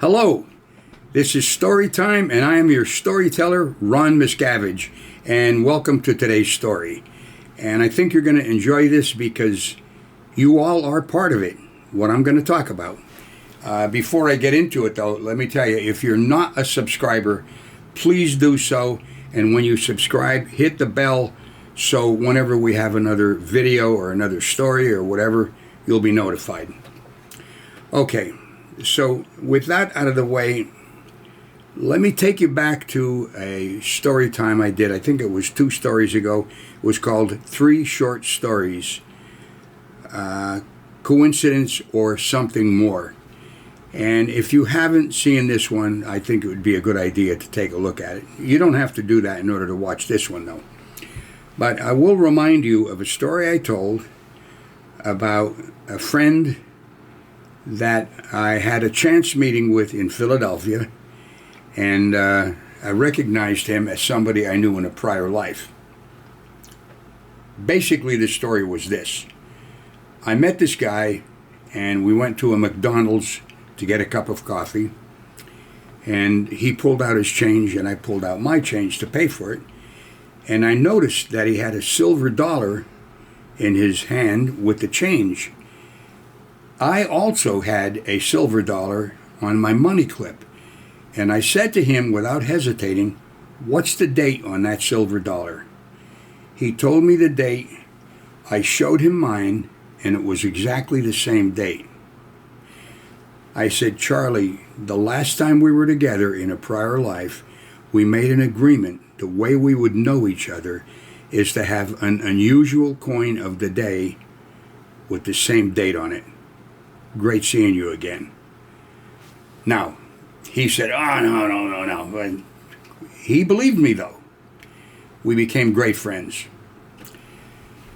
Hello, this is Story Time, and I am your storyteller, Ron Miscavige, and welcome to today's story. And I think you're going to enjoy this because you all are part of it, what I'm going to talk about. Before I get into it, though, let me tell you, if you're not a subscriber, please do so. And when you subscribe, hit the bell so whenever we have another video or another story or whatever, you'll be notified. Okay, so with that out of the way, let me take you back to a story time I did. I think it was 2 stories ago. It was called 3 Short Stories, Coincidence or Something More. And if you haven't seen this one, I think it would be a good idea to take a look at it. You don't have to do that in order to watch this one, though. But I will remind you of a story I told about a friend that I had a chance meeting with in Philadelphia, and I recognized him as somebody I knew in a prior life. Basically, the story was this. I met this guy, and we went to a McDonald's to get a cup of coffee, and he pulled out his change, and I pulled out my change to pay for it, and I noticed that he had a silver dollar in his hand with the change. I also had a silver dollar on my money clip, and I said to him without hesitating, "What's the date on that silver dollar?" He told me the date. I showed him mine, and it was exactly the same date. I said, "Charlie, the last time we were together in a prior life, we made an agreement. The way we would know each other is to have an unusual coin of the day with the same date on it. Great seeing you again." Now, he said, "Oh, no. But he believed me, though. We became great friends.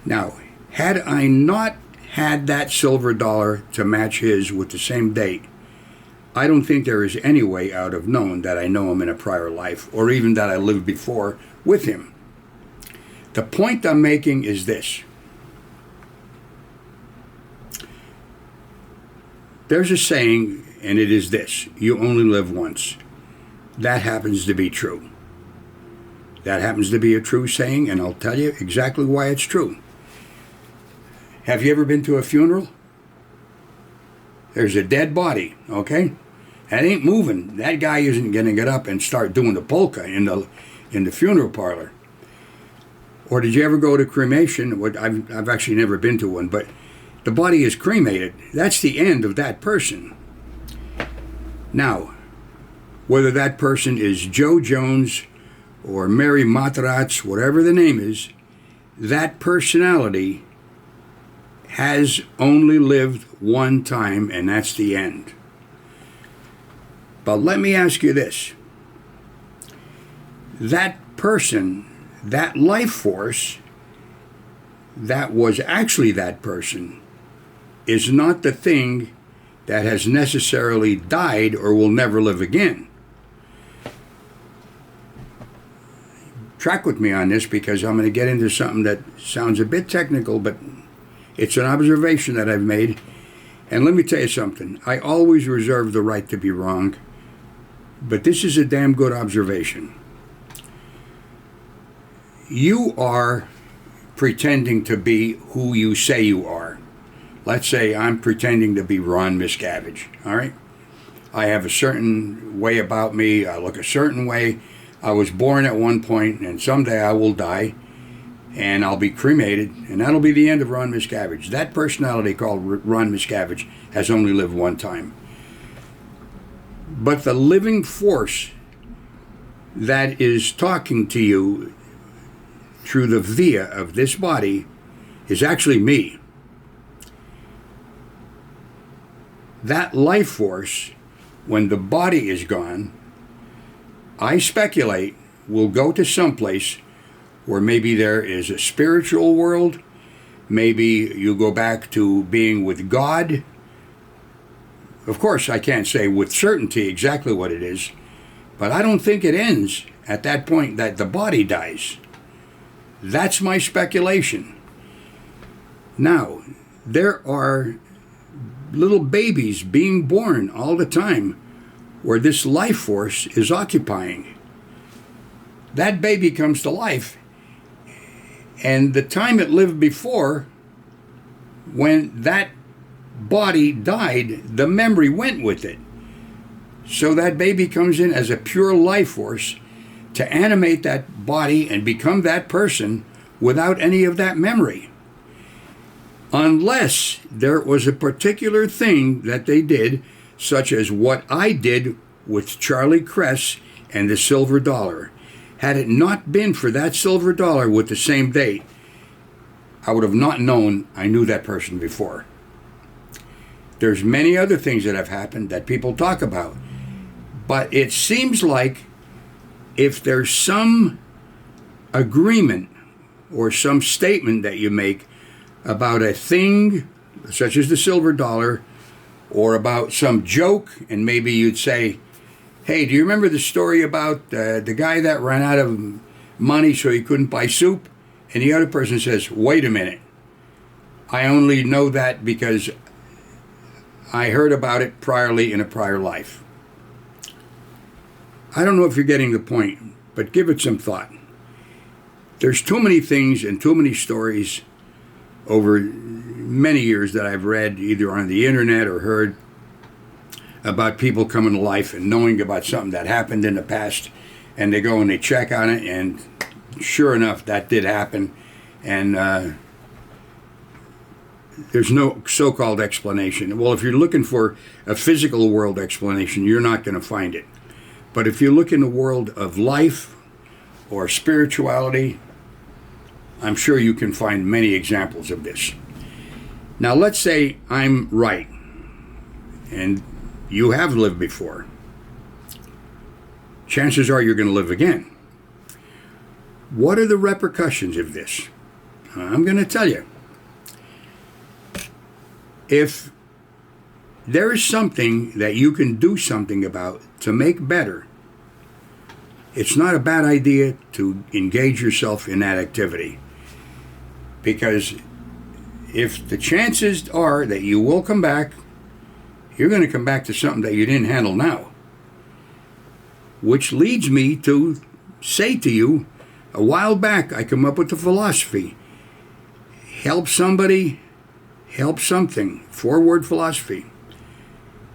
Now, had I not had that silver dollar to match his with the same date, I don't think there is any way I would have known that I know him in a prior life, or even that I lived before with him. The point I'm making is this. There's a saying, and it is this: you only live once. That happens to be true. That happens to be a true saying, and I'll tell you exactly why it's true. Have you ever been to a funeral? There's a dead body, okay? That ain't moving. That guy isn't going to get up and start doing the polka in the funeral parlor. Or did you ever go to cremation? I've actually never been to one, but the body is cremated. That's the end of that person. Now, whether that person is Joe Jones or Mary Matarats, whatever the name is, that personality has only lived one time, and that's the end. But let me ask you this. That person, that life force, that was actually that person, is not the thing that has necessarily died or will never live again. Track with me on this, because I'm going to get into something that sounds a bit technical, but it's an observation that I've made. And let me tell you something. I always reserve the right to be wrong, but this is a damn good observation. You are pretending to be who you say you are. Let's say I'm pretending to be Ron Miscavige, all right? I have a certain way about me. I look a certain way. I was born at one point, and someday I will die, and I'll be cremated, and that'll be the end of Ron Miscavige. That personality called Ron Miscavige has only lived one time. But the living force that is talking to you through the via of this body is actually me. That life force, when the body is gone, I speculate will go to someplace where maybe there is a spiritual world, maybe you go back to being with God. Of course, I can't say with certainty exactly what it is, but I don't think it ends at that point that the body dies. That's my speculation. Now, there are little babies being born all the time where this life force is occupying. That baby comes to life, and the time it lived before, when that body died, the memory went with it. So that baby comes in as a pure life force to animate that body and become that person without any of that memory. Unless there was a particular thing that they did, such as what I did with Charlie Kress and the silver dollar. Had it not been for that silver dollar with the same date, I would have not known I knew that person before. There's many other things that have happened that people talk about. But it seems like if there's some agreement or some statement that you make about a thing, such as the silver dollar, or about some joke, and maybe you'd say, hey, do you remember the story about the guy that ran out of money so he couldn't buy soup? And the other person says, wait a minute. I only know that because I heard about it priorly in a prior life. I don't know if you're getting the point, but give it some thought. There's too many things and too many stories over many years that I've read, either on the internet or heard, about people coming to life and knowing about something that happened in the past, and they go and they check on it, and sure enough, that did happen, and there's no so-called explanation. Well, if you're looking for a physical world explanation, you're not going to find it. But if you look in the world of life or spirituality, I'm sure you can find many examples of this. Now, let's say I'm right, and you have lived before. Chances are you're going to live again. What are the repercussions of this? I'm going to tell you. If there is something that you can do something about to make better, it's not a bad idea to engage yourself in that activity. Because if the chances are that you will come back, you're going to come back to something that you didn't handle now. Which leads me to say to you, a while back I come up with the philosophy, help somebody, help something, 4-word philosophy.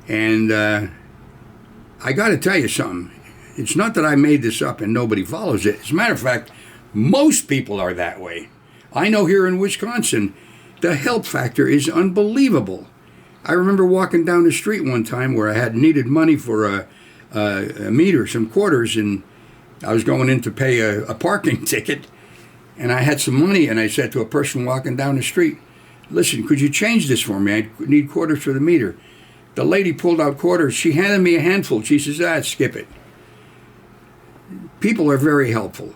And I got to tell you something. It's not that I made this up and nobody follows it. As a matter of fact, most people are that way. I know here in Wisconsin, the help factor is unbelievable. I remember walking down the street one time where I had needed money for a meter, some quarters, and I was going in to pay a parking ticket, and I had some money, and I said to a person walking down the street, listen, could you change this for me? I need quarters for the meter. The lady pulled out quarters. She handed me a handful. She says, skip it. People are very helpful.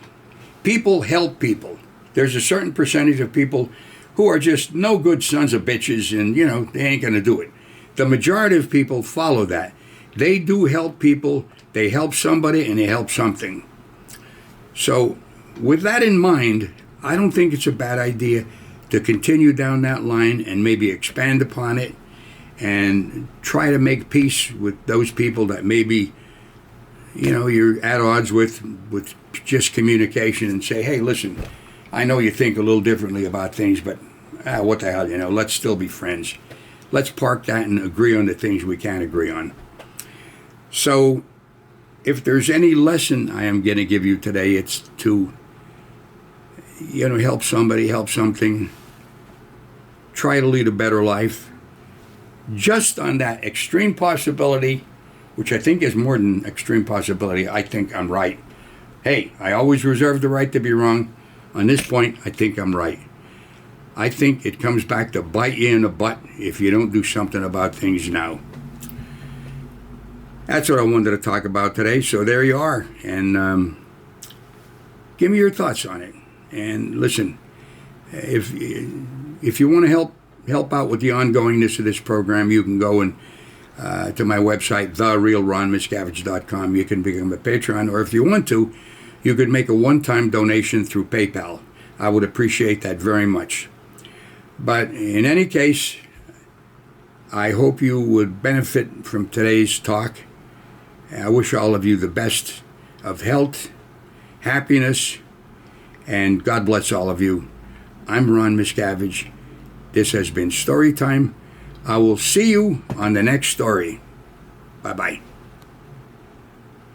People help people. There's a certain percentage of people who are just no good sons of bitches, and, they ain't going to do it. The majority of people follow that. They do help people, they help somebody, and they help something. So, with that in mind, I don't think it's a bad idea to continue down that line and maybe expand upon it and try to make peace with those people that maybe, you're at odds with just communication, and say, hey, listen, I know you think a little differently about things, but what the hell, let's still be friends. Let's park that and agree on the things we can agree on. So, if there's any lesson I am going to give you today, it's to, help somebody, help something, try to lead a better life. Just on that extreme possibility, which I think is more than extreme possibility, I think I'm right. Hey, I always reserve the right to be wrong. On this point, I think I'm right. I think it comes back to bite you in the butt if you don't do something about things now. That's what I wanted to talk about today, so there you are. And give me your thoughts on it. And listen, if you want to help out with the ongoingness of this program, you can go and to my website, therealronmiscavige.com. You can become a patron, or if you want to, you could make a one-time donation through PayPal. I would appreciate that very much. But in any case, I hope you would benefit from today's talk. I wish all of you the best of health, happiness, and God bless all of you. I'm Ron Miscavige. This has been Story Time. I will see you on the next story. Bye-bye.